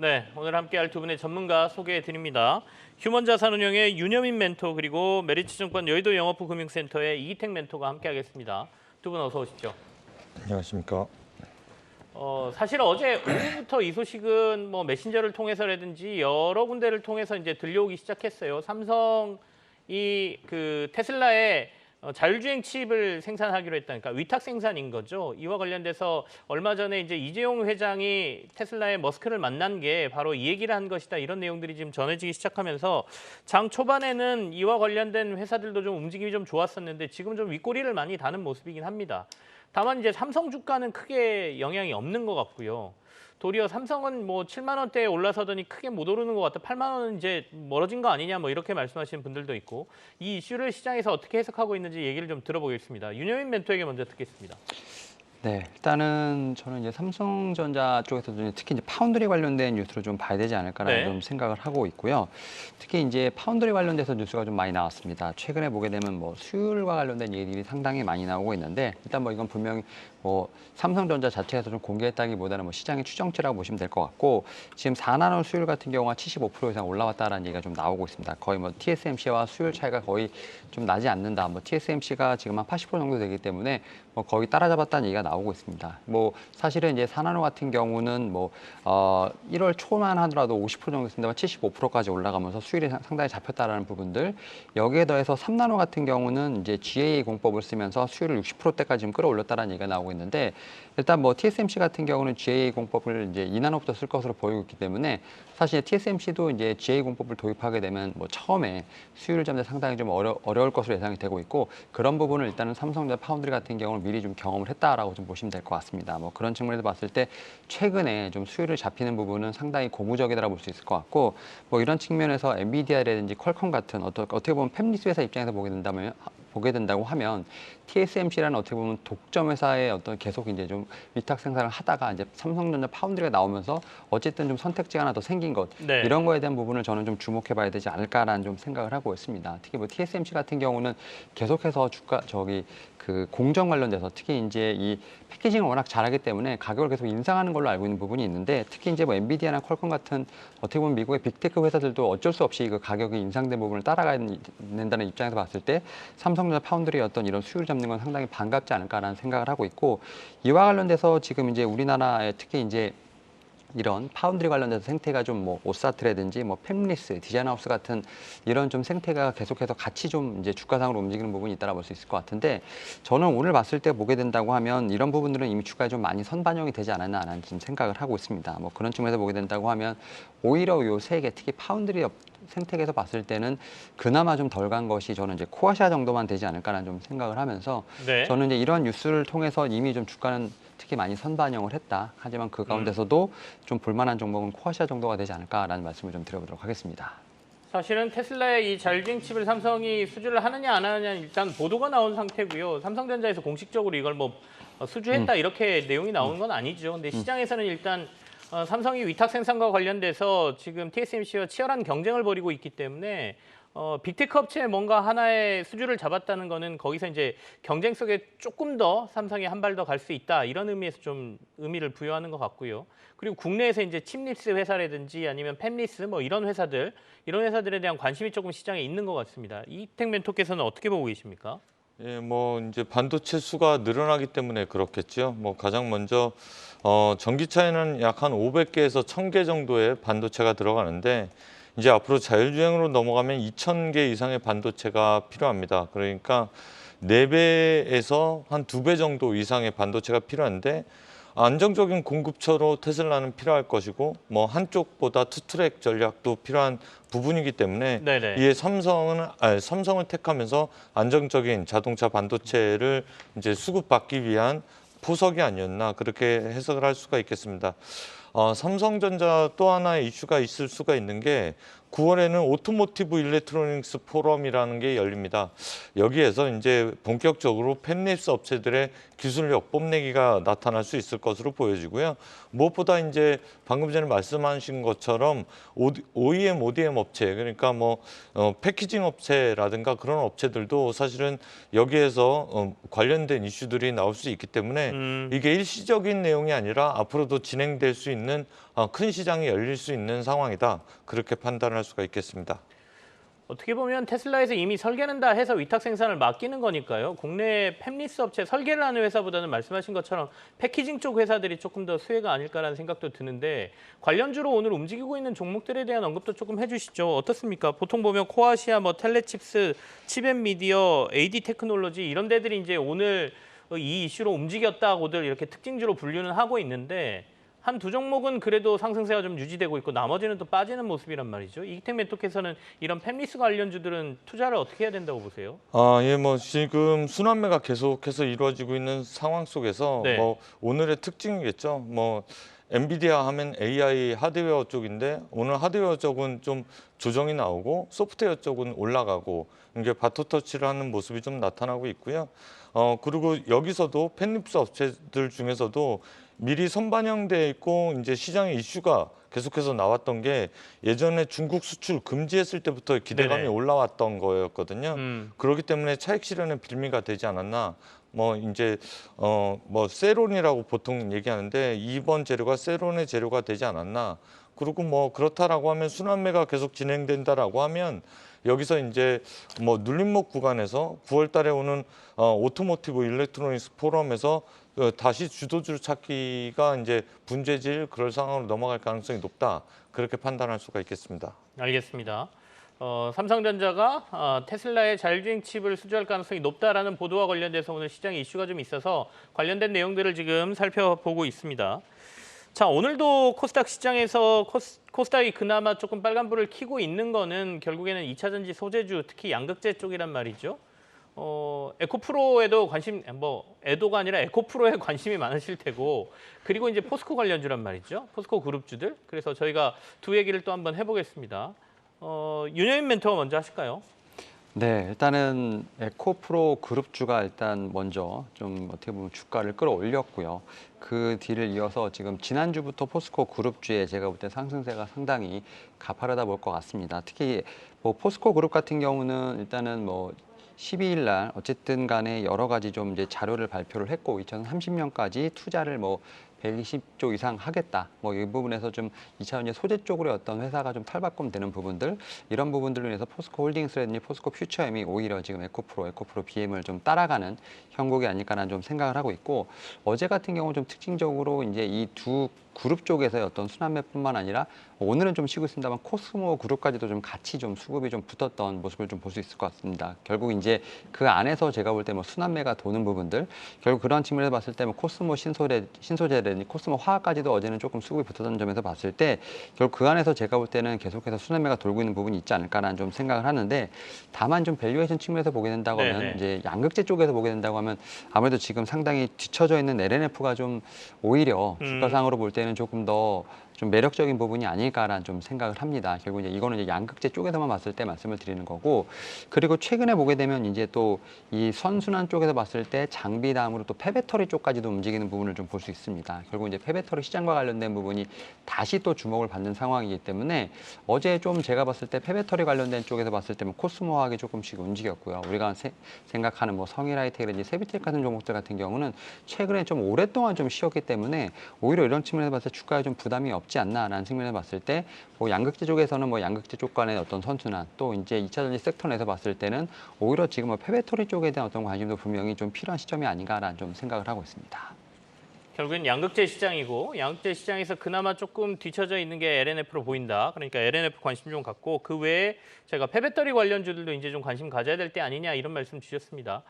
네, 오늘 함께할 두 분의 전문가 소개해 드립니다. 휴먼자산운용의 윤여민 멘토 그리고 메리츠증권 여의도 영업부 금융센터의 이기택 멘토가 함께하겠습니다. 두 분 어서 오십시오. 안녕하십니까. 사실 어제 오후부터 이 소식은 뭐 메신저를 통해서라든지 여러 군데를 통해서 이제 들려오기 시작했어요. 삼성이 그 테슬라의 자율주행 칩을 생산하기로 했다니까 위탁 생산인 거죠. 이와 관련돼서 얼마 전에 이제 이재용 회장이 테슬라의 머스크를 만난 게 바로 이 얘기를 한 것이다. 이런 내용들이 지금 전해지기 시작하면서 장 초반에는 이와 관련된 회사들도 좀 움직임이 좀 좋았었는데 지금 좀 윗꼬리를 많이 다는 모습이긴 합니다. 다만 이제 삼성 주가는 크게 영향이 없는 것 같고요. 도리어 삼성은 뭐 7만 원대에 올라서더니 크게 못 오르는 것 같다. 8만 원은 이제 멀어진 거 아니냐 뭐 이렇게 말씀하시는 분들도 있고 이 이슈를 시장에서 어떻게 해석하고 있는지 얘기를 좀 들어보겠습니다. 윤여민 멘토에게 먼저 듣겠습니다. 네, 일단은 저는 이제 삼성전자 쪽에서도 특히 이제 파운드리 관련된 뉴스를 좀 봐야 되지 않을까라는 좀 생각을 하고 있고요. 특히 이제 파운드리 관련돼서 뉴스가 좀 많이 나왔습니다. 최근에 보게 되면 뭐 수율과 관련된 얘기들이 상당히 많이 나오고 있는데 일단 뭐 이건 분명히 뭐 삼성전자 자체에서 좀 공개했다기보다는 뭐 시장의 추정치라고 보시면 될 것 같고 지금 4나노 수율 같은 경우가 75% 이상 올라왔다라는 얘기가 좀 나오고 있습니다. 거의 뭐 TSMC와 수율 차이가 거의 좀 나지 않는다. 뭐 TSMC가 지금 한 80% 정도 되기 때문에 뭐 거의 따라잡았다는 얘기가 나오고 있습니다. 뭐 사실은 이제 4나노 같은 경우는 뭐 1월 초만 하더라도 50% 정도 있습니다만 75%까지 올라가면서 수율이 상당히 잡혔다라는 부분들 여기에 더해서 3나노 같은 경우는 이제 GAA 공법을 쓰면서 수율을 60%대까지 좀 끌어올렸다는 얘기가 나오고 있는데 일단 뭐 TSMC 같은 경우는 GAA 공법을 이제 2나노부터 쓸 것으로 보이고 있기 때문에 사실 TSMC도 이제 GAA 공법을 도입하게 되면 뭐 처음에 수율을 잡는 데 상당히 좀 어려울 것으로 예상이 되고 있고 그런 부분을 일단은 삼성전자 파운드리 같은 경우는 미리 좀 경험을 했다라고 좀 보시면 될 것 같습니다. 뭐 그런 측면에서 봤을 때 최근에 좀 수율을 잡히는 부분은 상당히 고무적이라고 볼 수 있을 것 같고 뭐 이런 측면에서 엔비디아라든지 퀄컴 같은 어떻게 보면 팹리스 회사 입장에서 보게 된다고 하면 TSMC라는 어떻게 보면 독점 회사의 어떤 계속 이제 좀 위탁 생산을 하다가 이제 삼성전자 파운드리가 나오면서 어쨌든 좀 선택지가 하나 더 생긴 것 네. 이런 거에 대한 부분을 저는 좀 주목해봐야 되지 않을까라는 좀 생각을 하고 있습니다. 특히 뭐 TSMC 같은 경우는 계속해서 그 공정 관련돼서 특히 이제 이 패키징을 워낙 잘하기 때문에 가격을 계속 인상하는 걸로 알고 있는 부분이 있는데 특히 이제 뭐 엔비디아나 퀄컴 같은 어떻게 보면 미국의 빅테크 회사들도 어쩔 수 없이 그 가격이 인상된 부분을 따라가야 된다는 입장에서 봤을 때 삼성전자 파운드리의 어떤 이런 수율을 잡는 건 상당히 반갑지 않을까라는 생각을 하고 있고 이와 관련돼서 지금 이제 우리나라에 특히 이제 이런 파운드리 관련돼서 생태가 좀 뭐 오사트라든지 뭐 팹리스, 디자인하우스 같은 이런 좀 생태가 계속해서 같이 좀 이제 주가상으로 움직이는 부분이 있다고 볼 수 있을 것 같은데 저는 오늘 봤을 때 보게 된다고 하면 이런 부분들은 이미 주가에 좀 많이 선반영이 되지 않았나라는 좀 생각을 하고 있습니다. 뭐 그런 측면에서 보게 된다고 하면 오히려 요 세 개 특히 파운드리 생태계에서 봤을 때는 그나마 좀 덜 간 것이 저는 이제 코아시아 정도만 되지 않을까라는 좀 생각을 하면서 네. 저는 이제 이런 뉴스를 통해서 이미 좀 주가는 특히 많이 선반영을 했다. 하지만 그 가운데서도 좀 볼만한 종목은 코아시아 정도가 되지 않을까라는 말씀을 좀 드려보도록 하겠습니다. 사실은 테슬라의 이 자율주행 칩을 삼성이 수주를 하느냐 안 하느냐 일단 보도가 나온 상태고요. 삼성전자에서 공식적으로 이걸 뭐 수주했다 이렇게 내용이 나오는 건 아니죠. 근데 시장에서는 일단 삼성이 위탁 생산과 관련돼서 지금 TSMC와 치열한 경쟁을 벌이고 있기 때문에 빅테크 업체에 뭔가 하나의 수주를 잡았다는 거는 거기서 이제 경쟁 속에 조금 더 삼성이 한 발 더 갈 수 있다 이런 의미에서 좀 의미를 부여하는 것 같고요. 그리고 국내에서 이제 칩립스 회사라든지 아니면 팹리스 뭐 이런 회사들에 대한 관심이 조금 시장에 있는 것 같습니다. 이택 멘토께서는 어떻게 보고 계십니까? 예, 뭐 이제 반도체 수가 늘어나기 때문에 그렇겠죠. 뭐 가장 먼저 전기차에는 약 한 500개에서 1000개 정도의 반도체가 들어가는데 이제 앞으로 자율주행으로 넘어가면 2000개 이상의 반도체가 필요합니다. 그러니까 4배에서 한 2배 정도 이상의 반도체가 필요한데 안정적인 공급처로 테슬라는 필요할 것이고 뭐 한쪽보다 투트랙 전략도 필요한 부분이기 때문에 네네. 이에 삼성을 택하면서 안정적인 자동차 반도체를 이제 수급받기 위한 포석이 아니었나 그렇게 해석을 할 수가 있겠습니다. 삼성전자 또 하나의 이슈가 있을 수가 있는 게 9월에는 오토모티브 일렉트로닉스 포럼이라는 게 열립니다. 여기에서 이제 본격적으로 팹립스 업체들의 기술력 뽐내기가 나타날 수 있을 것으로 보여지고요. 무엇보다 이제 방금 전에 말씀하신 것처럼 OEM, ODM 업체, 그러니까 뭐 패키징 업체라든가 그런 업체들도 사실은 여기에서 관련된 이슈들이 나올 수 있기 때문에 이게 일시적인 내용이 아니라 앞으로도 진행될 수 있는 큰 시장이 열릴 수 있는 상황이다. 그렇게 판단할 수가 있겠습니다. 어떻게 보면 테슬라에서 이미 설계는 다 해서 위탁 생산을 맡기는 거니까요. 국내 팹리스 업체 설계를 하는 회사보다는 말씀하신 것처럼 패키징 쪽 회사들이 조금 더 수혜가 아닐까라는 생각도 드는데 관련주로 오늘 움직이고 있는 종목들에 대한 언급도 조금 해주시죠. 어떻습니까? 보통 보면 코아시아, 뭐 텔레칩스, 칩앤미디어, AD 테크놀로지 이런 데들이 이제 오늘 이 이슈로 움직였다고들 이렇게 특징주로 분류는 하고 있는데 한 두 종목은 그래도 상승세가 좀 유지되고 있고 나머지는 또 빠지는 모습이란 말이죠. 이기택 멘토께서는 이런 팹리스 관련주들은 투자를 어떻게 해야 된다고 보세요? 예, 뭐 지금 순환매가 계속해서 이루어지고 있는 상황 속에서 네. 뭐 오늘의 특징이겠죠. 뭐 엔비디아 하면 AI 하드웨어 쪽인데 오늘 하드웨어 쪽은 좀 조정이 나오고 소프트웨어 쪽은 올라가고 이게 바토터치를 하는 모습이 좀 나타나고 있고요. 그리고 여기서도 팹리스 업체들 중에서도 미리 선반영돼 있고 이제 시장의 이슈가 계속해서 나왔던 게 예전에 중국 수출 금지했을 때부터 기대감이 네네. 올라왔던 거였거든요. 음. 그렇기 때문에 차익 실현의 빌미가 되지 않았나. 뭐 이제 뭐 세론이라고 보통 얘기하는데 2번 재료가 세론의 재료가 되지 않았나. 그리고 뭐 그렇다라고 하면 순환매가 계속 진행된다라고 하면 여기서 이제 뭐 눌림목 구간에서 9월 달에 오는 오토모티브 일렉트로닉스 포럼에서 다시 주도주를 찾기가 이제 분재질 그럴 상황으로 넘어갈 가능성이 높다. 그렇게 판단할 수가 있겠습니다. 알겠습니다. 삼성전자가 테슬라의 자율주행 칩을 수주할 가능성이 높다라는 보도와 관련돼서 오늘 시장에 이슈가 좀 있어서 관련된 내용들을 지금 살펴보고 있습니다. 자, 오늘도 코스닥 시장에서 코스닥이 그나마 조금 빨간불을 켜고 있는 거는 결국에는 2차 전지 소재주, 특히 양극재 쪽이란 말이죠. 에코프로에도 관심, 뭐 에도가 아니라 에코프로에 관심이 많으실 테고, 그리고 이제 포스코 관련주란 말이죠. 포스코 그룹주들. 그래서 저희가 두 얘기를 또 한번 해보겠습니다. 윤여인 멘토가 먼저 하실까요? 네, 일단은 에코프로 그룹주가 일단 먼저 좀 어떻게 보면 주가를 끌어올렸고요. 그 뒤를 이어서 지금 지난주부터 포스코 그룹주에 제가 볼 때 상승세가 상당히 가파르다 볼 것 같습니다. 특히 뭐 포스코 그룹 같은 경우는 일단은 뭐 12일 날 어쨌든 간에 여러 가지 좀 이제 자료를 발표를 했고 2030년까지 투자를 뭐 120조 이상 하겠다. 뭐 이 부분에서 좀 2차 전지 소재 쪽으로 어떤 회사가 좀 탈바꿈되는 부분들 이런 부분들로 인해서 포스코 홀딩스라든지 포스코 퓨처엠이 오히려 지금 에코프로 BM을 좀 따라가는 형국이 아닐까라는 좀 생각을 하고 있고 어제 같은 경우 좀 특징적으로 이제 이 두 그룹 쪽에서의 어떤 순환매뿐만 아니라 오늘은 좀 쉬고 있습니다만 코스모 그룹까지도 좀 같이 좀 수급이 좀 붙었던 모습을 좀 볼 수 있을 것 같습니다. 결국 이제 그 안에서 제가 볼 때 뭐 순환매가 도는 부분들 결국 그런 측면에서 봤을 때 뭐 코스모 신소재라든지 코스모 화학까지도 어제는 조금 수급이 붙었던 점에서 봤을 때 결국 그 안에서 제가 볼 때는 계속해서 순환매가 돌고 있는 부분이 있지 않을까라는 좀 생각을 하는데 다만 좀 밸류에이션 측면에서 보게 된다고 하면 네네. 이제 양극재 쪽에서 보게 된다고 하면 아무래도 지금 상당히 뒤처져 있는 LNF가 좀 오히려 주가상으로 볼 때는 조금 더 좀 매력적인 부분이 아닐까라는 좀 생각을 합니다. 결국 이제 이거는 이제 양극재 쪽에서만 봤을 때 말씀을 드리는 거고, 그리고 최근에 보게 되면 이제 또 이 선순환 쪽에서 봤을 때 장비 다음으로 또 폐배터리 쪽까지도 움직이는 부분을 좀 볼 수 있습니다. 결국 이제 폐배터리 시장과 관련된 부분이 다시 또 주목을 받는 상황이기 때문에 어제 좀 제가 봤을 때 폐배터리 관련된 쪽에서 봤을 때는 코스모화학이 조금씩 움직였고요. 우리가 생각하는 뭐 성일하이텍이라든지 세비텍 같은 종목들 같은 경우는 최근에 좀 오랫동안 좀 쉬었기 때문에 오히려 이런 측면에서 봤을 때 주가에 좀 부담이 없지 않나라는 측면에서 봤을 때 뭐 양극재 쪽에서는 뭐 양극재 쪽 간의 어떤 선순환 또 이제 2차 전지 섹터 내에서 봤을 때는 오히려 지금 뭐 폐배터리 쪽에 대한 어떤 관심도 분명히 좀 필요한 시점이 아닌가라는 좀 생각을 하고 있습니다. 결국엔 양극재 시장이고 양극재 시장에서 그나마 조금 뒤처져 있는 게 LNF로 보인다. 그러니까 LNF 관심 좀 갖고 그 외에 제가 폐배터리 관련주들도 이제 좀 관심 가져야 될 때 아니냐 이런 말씀 주셨습니다.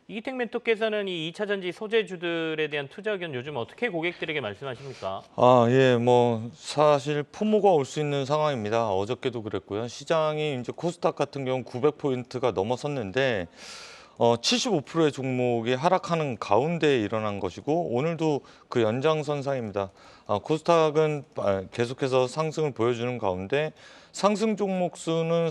이기택 멘토께서는 이 2차 전지 소재주들에 대한 투자 의견 요즘 어떻게 고객들에게 말씀하십니까? 예, 뭐 사실 포모가 올 수 있는 상황입니다. 어저께도 그랬고요. 시장이 이제 코스닥 같은 경우 900포인트가 넘어섰는데 75%의 종목이 하락하는 가운데 일어난 것이고 오늘도 그 연장선상입니다. 코스닥은 계속해서 상승을 보여주는 가운데 상승 종목 수는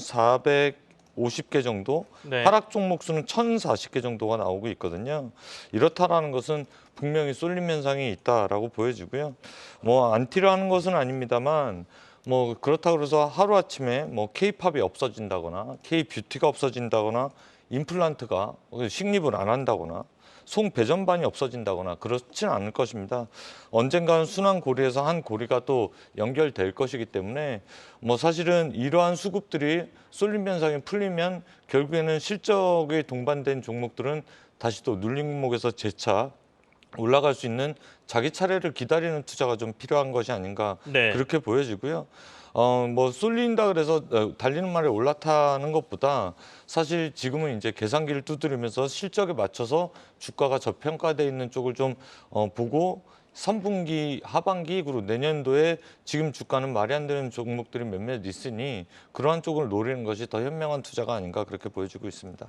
450개 정도, 네. 하락 종목 수는 1,040개 정도가 나오고 있거든요. 이렇다라는 것은 분명히 쏠림 현상이 있다라고 보여지고요. 뭐 안티를 하는 것은 아닙니다만 뭐 그렇다고 해서 하루아침에 뭐 K-팝이 없어진다거나 K-뷰티가 없어진다거나 임플란트가 식립을 안 한다거나 송 배전반이 없어진다거나 그렇지는 않을 것입니다. 언젠가는 순환 고리에서 한 고리가 또 연결될 것이기 때문에 뭐 사실은 이러한 수급들이 쏠림 현상이 풀리면 결국에는 실적에 동반된 종목들은 다시 또 눌림 목에서 재차 올라갈 수 있는 자기 차례를 기다리는 투자가 좀 필요한 것이 아닌가 네. 그렇게 보여지고요. 뭐 쏠린다 그래서 달리는 말에 올라타는 것보다 사실 지금은 이제 계산기를 두드리면서 실적에 맞춰서 주가가 저평가돼 있는 쪽을 좀 보고 3분기 하반기 그리고 내년도에 지금 주가는 말이 안 되는 종목들이 몇몇 있으니 그러한 쪽을 노리는 것이 더 현명한 투자가 아닌가 그렇게 보여지고 있습니다.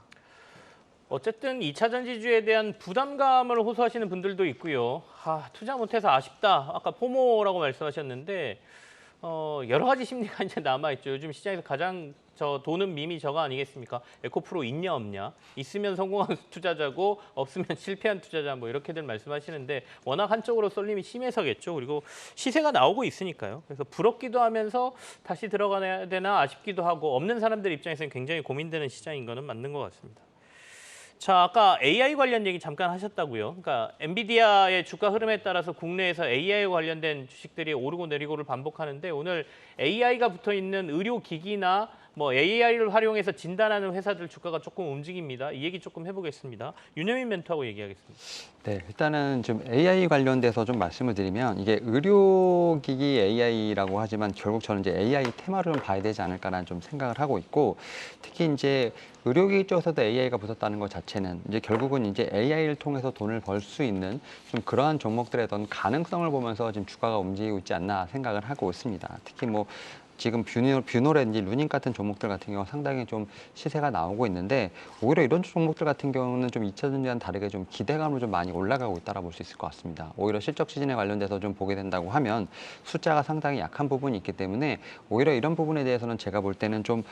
어쨌든 2차 전지주에 대한 부담감을 호소하시는 분들도 있고요. 투자 못해서 아쉽다. 아까 포모라고 말씀하셨는데 여러 가지 심리가 이제 남아있죠. 요즘 시장에서 가장 도는 밈이 저거 아니겠습니까? 에코프로 있냐 없냐? 있으면 성공한 투자자고 없으면 실패한 투자자 뭐 이렇게들 말씀하시는데 워낙 한쪽으로 쏠림이 심해서겠죠. 그리고 시세가 나오고 있으니까요. 그래서 부럽기도 하면서 다시 들어가야 되나 아쉽기도 하고 없는 사람들 입장에서는 굉장히 고민되는 시장인 거는 맞는 것 같습니다. 자, 아까 AI 관련 얘기 잠깐 하셨다고요. 그러니까 엔비디아의 주가 흐름에 따라서 국내에서 AI 관련된 주식들이 오르고 내리고를 반복하는데 오늘 AI가 붙어 있는 의료기기나 뭐 AI를 활용해서 진단하는 회사들 주가가 조금 움직입니다. 이 얘기 조금 해보겠습니다. 윤여민 멘토하고 얘기하겠습니다. 네, 일단은 좀 AI 관련돼서 좀 말씀을 드리면 이게 의료기기 AI라고 하지만 결국 저는 이제 AI 테마를 좀 봐야 되지 않을까라는 좀 생각을 하고 있고 특히 이제 의료기기 쪽에서도 AI가 붙었다는 것 자체는 이제 결국은 이제 AI를 통해서 돈을 벌 수 있는 좀 그러한 종목들의 어떤 가능성을 보면서 지금 주가가 움직이고 있지 않나 생각을 하고 있습니다. 특히 뭐 지금 뷰노라든지 루닝 같은 종목들 같은 경우 상당히 좀 시세가 나오고 있는데 오히려 이런 종목들 같은 경우는 좀 2차 전지와는 다르게 좀 기대감으로 좀 많이 올라가고 있다라 볼 수 있을 것 같습니다. 오히려 실적 시즌에 관련돼서 좀 보게 된다고 하면 숫자가 상당히 약한 부분이 있기 때문에 오히려 이런 부분에 대해서는 제가 볼 때는 좀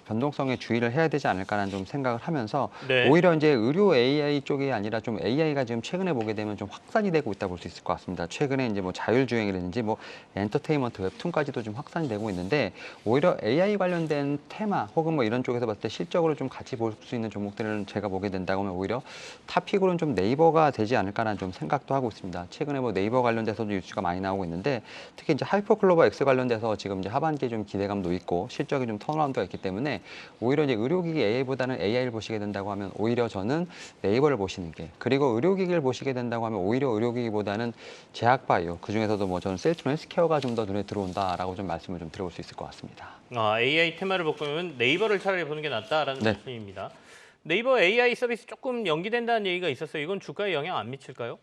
변동성에 주의를 해야 되지 않을까라는 좀 생각을 하면서 네. 오히려 이제 의료 AI 쪽이 아니라 좀 AI가 지금 최근에 보게 되면 좀 확산이 되고 있다 볼 수 있을 것 같습니다. 최근에 이제 뭐 자율주행이라든지 뭐 엔터테인먼트 웹툰까지도 좀 확산이 되고 있는데 오히려 AI 관련된 테마 혹은 뭐 이런 쪽에서 봤을 때 실적으로 좀 같이 볼 수 있는 종목들을 제가 보게 된다고 하면 오히려 탑픽으로는 좀 네이버가 되지 않을까라는 좀 생각도 하고 있습니다. 최근에 뭐 네이버 관련돼서도 뉴스가 많이 나오고 있는데 특히 이제 하이퍼클로버 X 관련돼서 지금 이제 하반기에 좀 기대감도 있고 실적이 좀 턴어라운드가 있기 때문에 오히려 이제 의료기기 AI보다는 AI를 보시게 된다고 하면 오히려 저는 네이버를 보시는 게 그리고 의료기기를 보시게 된다고 하면 오히려 의료기기보다는 제약바이오 그중에서도 뭐 저는 셀트론 헬스케어가 좀 더 눈에 들어온다라고 좀 말씀을 좀 드려볼 수 있을 것 같습니다. AI 테마를 보면 네이버를 차라리 보는 게 낫다라는 네. 말씀입니다. 네이버 AI 서비스 조금 연기된다는 얘기가 있었어요. 이건 주가에 영향 안 미칠까요?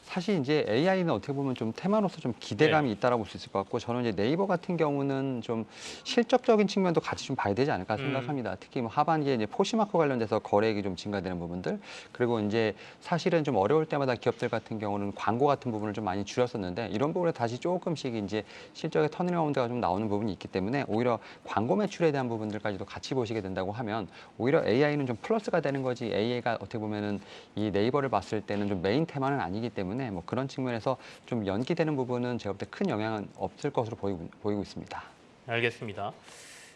사실 이제 AI는 어떻게 보면 좀 테마로서 좀 기대감이 있다라고 볼 수 있을 것 같고 저는 이제 네이버 같은 경우는 좀 실적적인 측면도 같이 좀 봐야 되지 않을까 생각합니다. 특히 뭐 하반기에 이제 포시마크 관련돼서 거래액이 좀 증가되는 부분들 그리고 이제 사실은 좀 어려울 때마다 기업들 같은 경우는 광고 같은 부분을 좀 많이 줄였었는데 이런 부분에 다시 조금씩 이제 실적의 턴어라운드가 좀 나오는 부분이 있기 때문에 오히려 광고 매출에 대한 부분들까지도 같이 보시게 된다고 하면 오히려 AI는 좀 플러스가 되는 거지 AI가 어떻게 보면은 이 네이버를 봤을 때는 좀 메인 테마는 아니기 때문에 뭐 그런 측면에서 좀 연기되는 부분은 제가 볼 때 큰 영향은 없을 것으로 보이고 있습니다. 알겠습니다.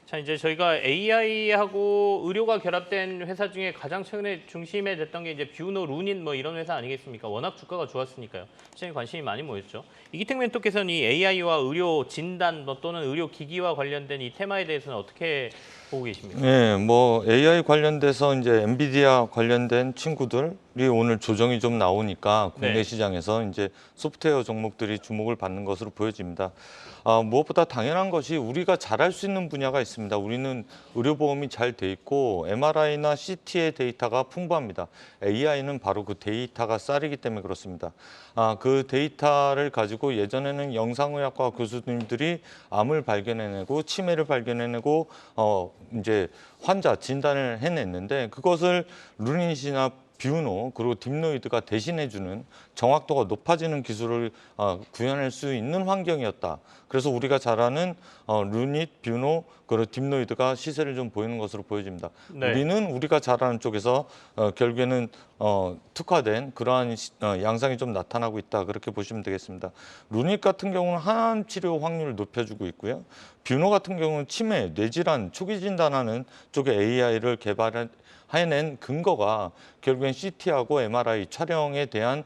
자, 이제 저희가 AI하고 의료가 결합된 회사 중에 가장 최근에 중심에 됐던 게 이제 뷰노, 루닌 뭐 이런 회사 아니겠습니까? 워낙 주가가 좋았으니까요. 시장에 관심이 많이 모였죠. 이기택 멘토께서는 이 AI와 의료 진단 또는 의료 기기와 관련된 이 테마에 대해서는 어떻게 보고 계십니까? 네, 뭐 AI 관련돼서 이제 엔비디아 관련된 친구들이 오늘 조정이 좀 나오니까 국내 네. 시장에서 이제 소프트웨어 종목들이 주목을 받는 것으로 보여집니다. 무엇보다 당연한 것이 우리가 잘할 수 있는 분야가 있습니다. 우리는 의료보험이 잘 돼 있고 MRI나 CT의 데이터가 풍부합니다. AI는 바로 그 데이터가 쌀이기 때문에 그렇습니다. 그 데이터를 가지고 예전에는 영상의학과 교수님들이 암을 발견해내고 치매를 발견해내고 이제 환자 진단을 해냈는데 그것을 루닛이나 뷰노 그리고 딥노이드가 대신해주는 정확도가 높아지는 기술을 구현할 수 있는 환경이었다. 그래서 우리가 잘 아는 루닛, 뷰노 그리고 딥노이드가 시세를 좀 보이는 것으로 보여집니다. 네. 우리는 우리가 잘 아는 쪽에서 결국에는 특화된 그러한 양상이 좀 나타나고 있다. 그렇게 보시면 되겠습니다. 루닛 같은 경우는 항암 치료 확률을 높여주고 있고요. 뷰노 같은 경우는 치매, 뇌질환 초기 진단하는 쪽에 AI를 개발한 해낸 근거가 결국엔 CT하고 MRI 촬영에 대한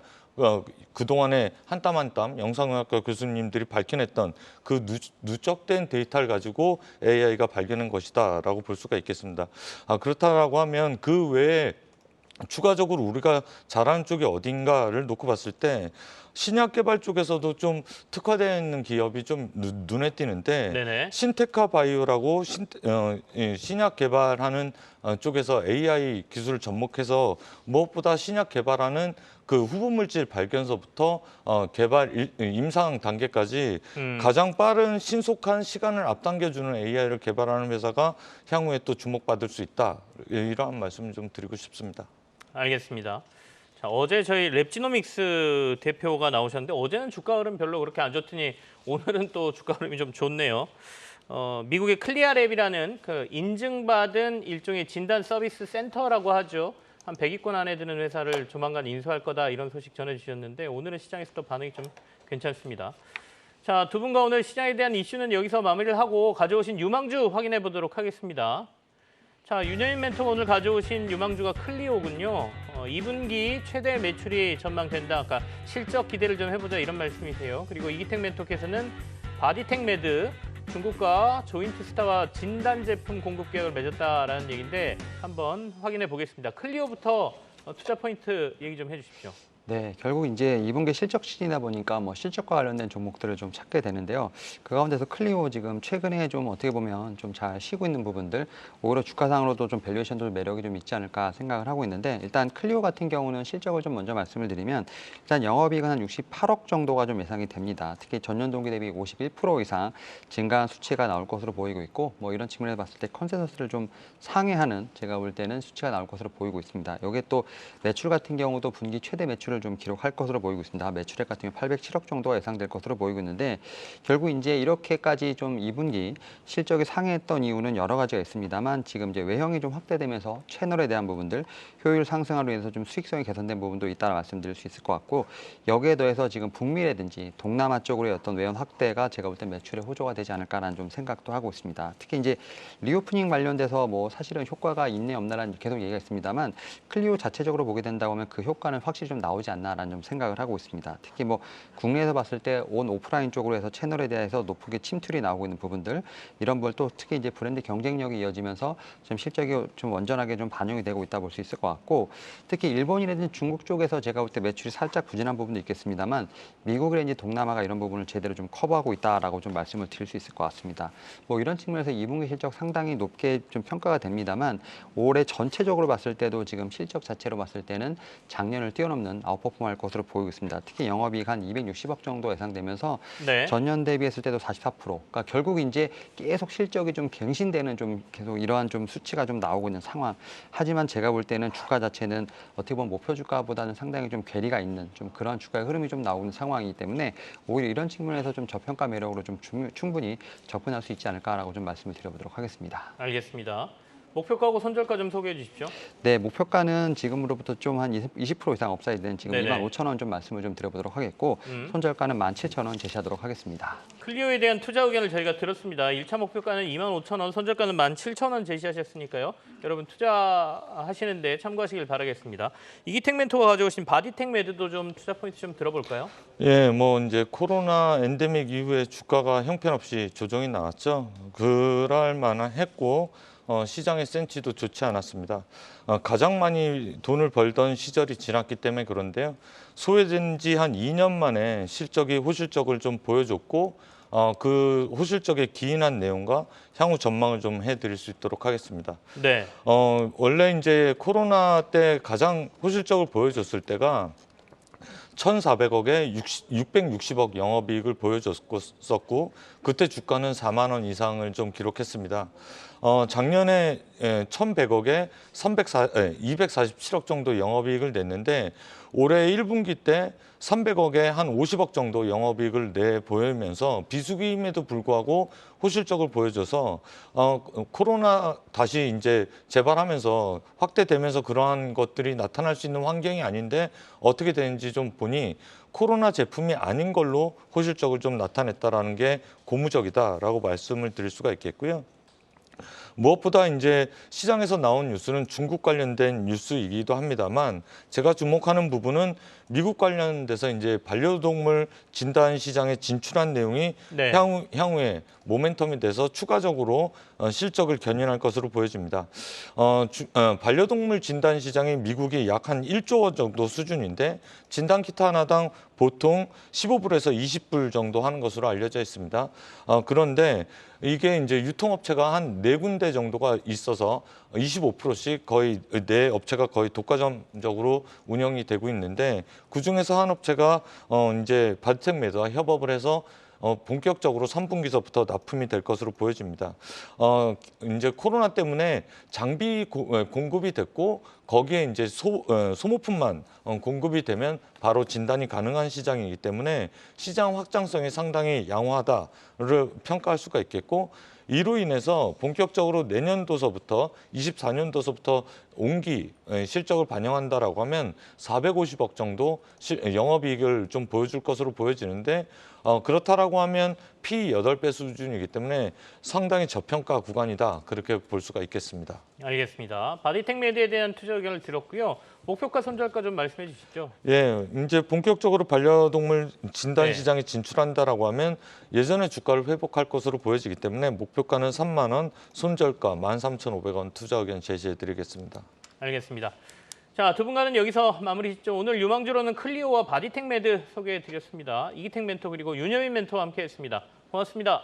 그동안에 한 땀 한 땀 영상의학과 교수님들이 밝혀냈던 그 누적된 데이터를 가지고 AI가 발견한 것이다라고 볼 수가 있겠습니다. 그렇다라고 하면 그 외에 추가적으로 우리가 잘하는 쪽이 어딘가를 놓고 봤을 때 신약 개발 쪽에서도 좀 특화되어 있는 기업이 좀 눈에 띄는데 네네. 신테카 바이오라고 신약 개발하는 쪽에서 AI 기술을 접목해서 무엇보다 신약 개발하는 그 후보 물질 발견서부터 개발 임상 단계까지 가장 빠른 신속한 시간을 앞당겨주는 AI를 개발하는 회사가 향후에 또 주목받을 수 있다. 이러한 말씀을 좀 드리고 싶습니다. 알겠습니다. 자, 어제 저희 랩지노믹스 대표가 나오셨는데 어제는 주가 흐름 별로 그렇게 안 좋더니 오늘은 또 주가 흐름이 좀 좋네요. 미국의 클리아랩이라는 그 인증받은 일종의 진단 서비스 센터라고 하죠. 한 100위권 안에 드는 회사를 조만간 인수할 거다 이런 소식 전해주셨는데 오늘은 시장에서도 반응이 좀 괜찮습니다. 자, 두 분과 오늘 시장에 대한 이슈는 여기서 마무리를 하고 가져오신 유망주 확인해 보도록 하겠습니다. 자, 윤여인 멘토가 오늘 가져오신 유망주가 클리오군요. 2분기 최대 매출이 전망된다. 아까 실적 기대를 좀 해보자 이런 말씀이세요. 그리고 이기택 멘토께서는 바디텍메드 중국과 조인트스타와 진단 제품 공급 계약을 맺었다라는 얘기인데 한번 확인해 보겠습니다. 클리오부터 투자 포인트 얘기 좀 해주십시오. 네, 결국 이제 2분기 실적 시즌이다 보니까 뭐 실적과 관련된 종목들을 좀 찾게 되는데요. 그 가운데서 클리오 지금 최근에 좀 어떻게 보면 좀 잘 쉬고 있는 부분들, 오히려 주가상으로도 좀 밸류에이션도 매력이 좀 있지 않을까 생각을 하고 있는데 일단 클리오 같은 경우는 실적을 좀 먼저 말씀을 드리면 일단 영업이익은 한 68억 정도가 좀 예상이 됩니다. 특히 전년 동기 대비 51% 이상 증가한 수치가 나올 것으로 보이고 있고 뭐 이런 측면에서 봤을 때 컨센서스를 좀 상회하는 제가 볼 때는 수치가 나올 것으로 보이고 있습니다. 여기에 또 매출 같은 경우도 분기 최대 매출을 좀 기록할 것으로 보이고 있습니다. 매출액 같은 경우 807억 정도가 예상될 것으로 보이고 있는데 결국 이제 이렇게까지 좀 2분기 실적이 상회했던 이유는 여러 가지가 있습니다만 지금 이제 외형이 좀 확대되면서 채널에 대한 부분들 효율 상승으로 인해서 좀 수익성이 개선된 부분도 있다라 말씀드릴 수 있을 것 같고 여기에 더해서 지금 북미라든지 동남아 쪽으로의 어떤 외형 확대가 제가 볼 때 매출에 호조가 되지 않을까라는 좀 생각도 하고 있습니다. 특히 이제 리오프닝 관련돼서 뭐 사실은 효과가 있네 없나라는 계속 얘기가 있습니다만 클리오 자체적으로 보게 된다고 하면 그 효과는 확실히 좀 나오지 않나라는 좀 생각을 하고 있습니다. 특히 뭐 국내에서 봤을 때 온 오프라인 쪽으로 해서 채널에 대해서 높게 침투이 나오고 있는 부분들 이런 걸 또 특히 이제 브랜드 경쟁력이 이어지면서 좀 실적이 좀 원전하게 좀 반영이 되고 있다 볼 수 있을 것 같고 특히 일본이라든지 중국 쪽에서 제가 볼 때 매출이 살짝 부진한 부분도 있겠습니다만 미국이라든지 동남아가 이런 부분을 제대로 좀 커버하고 있다라고 좀 말씀을 드릴 수 있을 것 같습니다. 뭐 이런 측면에서 2분기 실적 상당히 높게 좀 평가가 됩니다만 올해 전체적으로 봤을 때도 지금 실적 자체로 봤을 때는 작년을 뛰어넘는 아웃퍼폼할 것으로 보이고 있습니다. 특히 영업이익 한 260억 정도 예상되면서 네. 전년 대비했을 때도 44%. 그러니까 결국 이제 계속 실적이 좀 갱신되는 좀 계속 이러한 좀 수치가 좀 나오고 있는 상황. 하지만 제가 볼 때는 주가 자체는 어떻게 보면 목표 주가보다는 상당히 좀 괴리가 있는 좀 그런 주가의 흐름이 좀 나오는 상황이기 때문에 오히려 이런 측면에서 좀 저평가 매력으로 좀 충분히 접근할 수 있지 않을까라고 좀 말씀을 드려보도록 하겠습니다. 알겠습니다. 목표가하고 손절가 좀 소개해 주십시오. 네, 목표가는 지금으로부터 좀 한 20% 이상 업사이드는 지금 네네. 25,000원 좀 말씀을 좀 드려보도록 하겠고 손절가는 17,000원 제시하도록 하겠습니다. 클리오에 대한 투자 의견을 저희가 들었습니다. 1차 목표가는 25,000원, 손절가는 17,000원 제시하셨으니까요. 여러분 투자하시는데 참고하시길 바라겠습니다. 이기택 멘토가 가져오신 바디텍 매드도 좀 투자 포인트 좀 들어볼까요? 예, 뭐 이제 코로나 엔데믹 이후에 주가가 형편없이 조정이 나왔죠. 그럴 만한 했고 시장의 센치도 좋지 않았습니다. 가장 많이 돈을 벌던 시절이 지났기 때문에 그런데요. 소외된 지 한 2년 만에 실적이 호실적을 좀 보여줬고 그 호실적에 기인한 내용과 향후 전망을 좀 해드릴 수 있도록 하겠습니다. 네. 원래 이제 코로나 때 가장 호실적을 보여줬을 때가 1,400억에 660억 영업이익을 보여줬었고 그때 주가는 4만 원 이상을 좀 기록했습니다. 작년에 1,100억에 247억 정도 영업이익을 냈는데 올해 1분기 때 300억에 한 50억 정도 영업이익을 내 보이면서 비수기임에도 불구하고 호실적을 보여줘서 코로나 다시 이제 재발하면서 확대되면서 그러한 것들이 나타날 수 있는 환경이 아닌데 어떻게 되는지 좀 보니 코로나 제품이 아닌 걸로 호실적을 좀 나타냈다라는 게 고무적이다라고 말씀을 드릴 수가 있겠고요. 무엇보다 이제 시장에서 나온 뉴스는 중국 관련된 뉴스이기도 합니다만 제가 주목하는 부분은 미국 관련돼서 이제 반려동물 진단 시장에 진출한 내용이 네. 향후에 모멘텀이 돼서 추가적으로 실적을 견인할 것으로 보여집니다. 반려동물 진단 시장이 미국이 약 한 1조 원 정도 수준인데 진단 키트 하나당 보통 15불에서 20불 정도 하는 것으로 알려져 있습니다. 그런데 이게 이제 유통업체가 한 4군데 정도가 있어서 25%씩 거의 4업체가 거의 독과점적으로 운영이 되고 있는데 그중에서 한 업체가 이제 바디텍메드와 협업을 해서 본격적으로 3분기서부터 납품이 될 것으로 보여집니다. 이제 코로나 때문에 장비 공급이 됐고 거기에 이제 소모품만 공급이 되면 바로 진단이 가능한 시장이기 때문에 시장 확장성이 상당히 양호하다를 평가할 수가 있겠고 이로 인해서 본격적으로 내년도서부터 24년도서부터 온기 실적을 반영한다라고 하면 450억 정도 영업이익을 좀 보여줄 것으로 보여지는데 그렇다라고 하면 P 8배 수준이기 때문에 상당히 저평가 구간이다 그렇게 볼 수가 있겠습니다. 알겠습니다. 바디텍메드에 대한 투자 의견을 들었고요. 목표가 손절가 좀 말씀해 주시죠. 예, 이제 본격적으로 반려동물 진단 네. 시장에 진출한다라고 하면 예전의 주가를 회복할 것으로 보여지기 때문에 목표가는 3만 원, 손절가 13,500원 투자 의견 제시해 드리겠습니다. 알겠습니다. 자, 두 분과는 여기서 마무리 짓죠. 오늘 유망주로는 클리오와 바디텍메드 소개해 드렸습니다. 이기택 멘토 그리고 윤여민 멘토와 함께했습니다. 고맙습니다.